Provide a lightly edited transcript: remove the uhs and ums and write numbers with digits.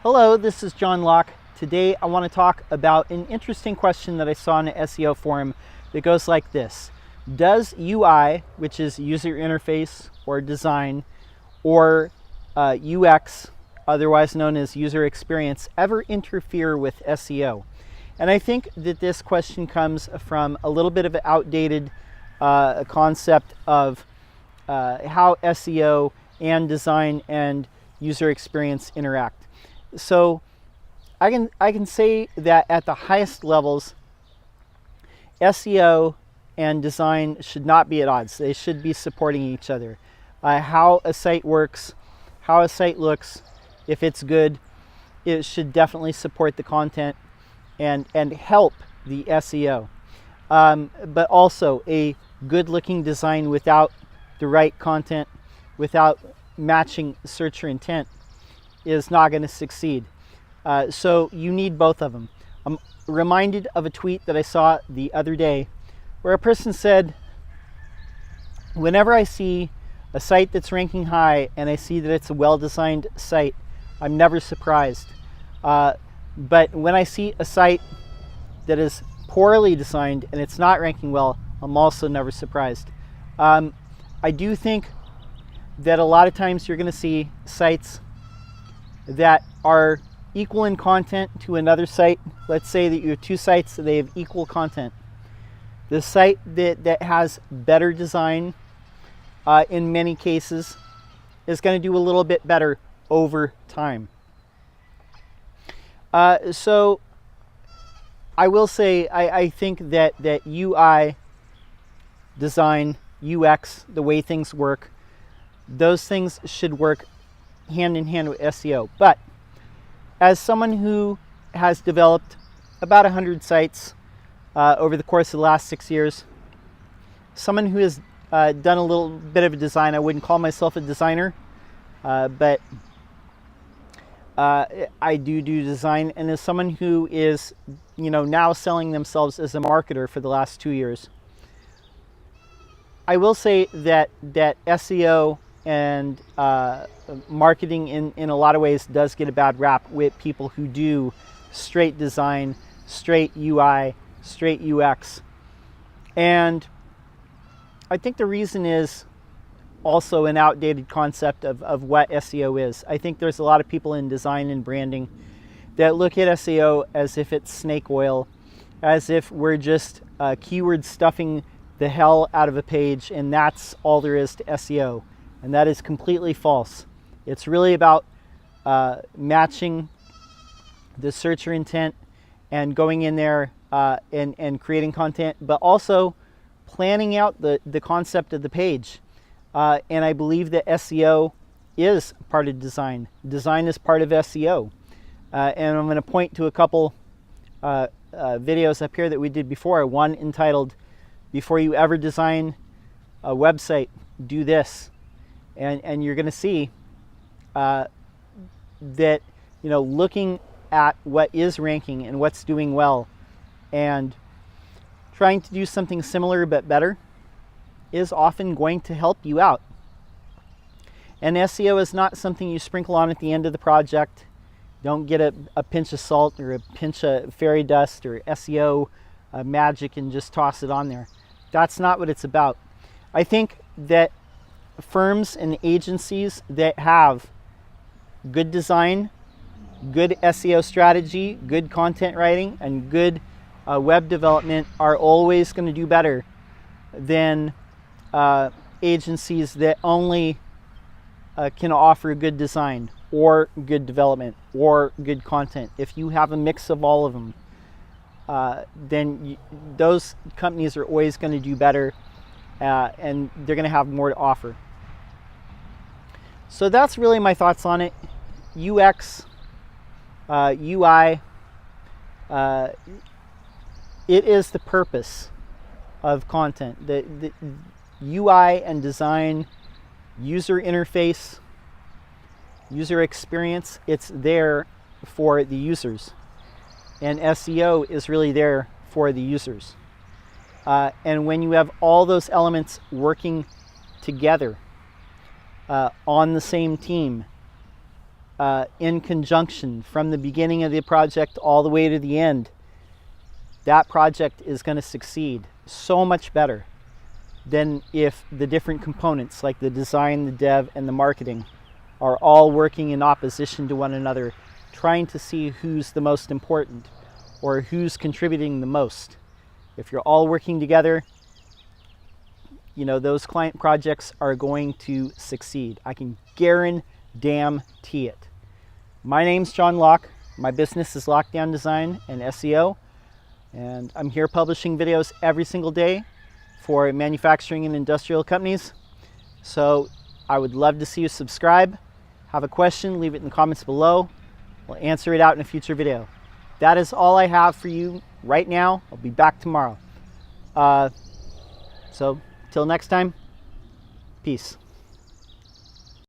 Hello, this is John Locke. Today I want to talk about an interesting question that I saw in the SEO forum that goes like this. Does UI, which is user interface or design, or UX, otherwise known as user experience, ever interfere with SEO? And I think that this question comes from a little bit of an outdated concept of how SEO and design and user experience interact. So I can say that at the highest levels, SEO and design should not be at odds. They should be supporting each other. How a site works, how a site looks, if it's good, it should definitely support the content and help the SEO. But also a good looking design without the right content, without matching searcher intent, is not going to succeed. So you need both of them. I'm reminded of a tweet that I saw the other day where a person said, whenever I see a site that's ranking high and I see that it's a well-designed site, I'm never surprised. But when I see a site that is poorly designed and it's not ranking well, I'm also never surprised. I do think that a lot of times you're going to see sites that are equal in content to another site. Let's say that you have two sites that they have equal content. The site that has better design in many cases is going to do a little bit better over time. So I will say I think that UI, design, UX, the way things work, those things should work hand in hand with SEO. But as someone who has developed about 100 sites over the course of the last 6 years, someone who has done a little bit of a design, I wouldn't call myself a designer, but I do design, and as someone who is, now selling themselves as a marketer for the last 2 years, I will say that SEO and marketing in a lot of ways does get a bad rap with people who do straight design, straight UI, straight UX. And I think the reason is also an outdated concept of what SEO is. I think there's a lot of people in design and branding that look at SEO as if it's snake oil, as if we're just keyword stuffing the hell out of a page and that's all there is to SEO. And that is completely false. It's really about matching the searcher intent and going in there and creating content, but also planning out the concept of the page. And I believe that SEO is part of design. Design is part of SEO. And I'm going to point to a couple videos up here that we did before. One entitled, "Before You Ever Design a Website, Do This." And you're going to see that, looking at what is ranking and what's doing well and trying to do something similar but better is often going to help you out. And SEO is not something you sprinkle on at the end of the project. Don't get a pinch of salt or a pinch of fairy dust or SEO magic and just toss it on there. That's not what it's about. I think that firms and agencies that have good design, good SEO strategy, good content writing, and good web development are always going to do better than agencies that only can offer good design or good development or good content. If you have a mix of all of them, then those companies are always going to do better and they're going to have more to offer. So that's really my thoughts on it. UX, UI, it is the purpose of content. The UI and design, user interface, user experience, it's there for the users. And SEO is really there for the users. And when you have all those elements working together on the same team, in conjunction from the beginning of the project all the way to the end, that project is going to succeed so much better than if the different components like the design, the dev, and the marketing are all working in opposition to one another, trying to see who's the most important or who's contributing the most. If you're all working together, you know, those client projects are going to succeed. I can guarantee it. My name's John Locke. My business is Lockdown Design and SEO. And I'm here publishing videos every single day for manufacturing and industrial companies. So I would love to see you subscribe. Have a question, leave it in the comments below. We'll answer it out in a future video. That is all I have for you right now. I'll be back tomorrow. So till next time, peace.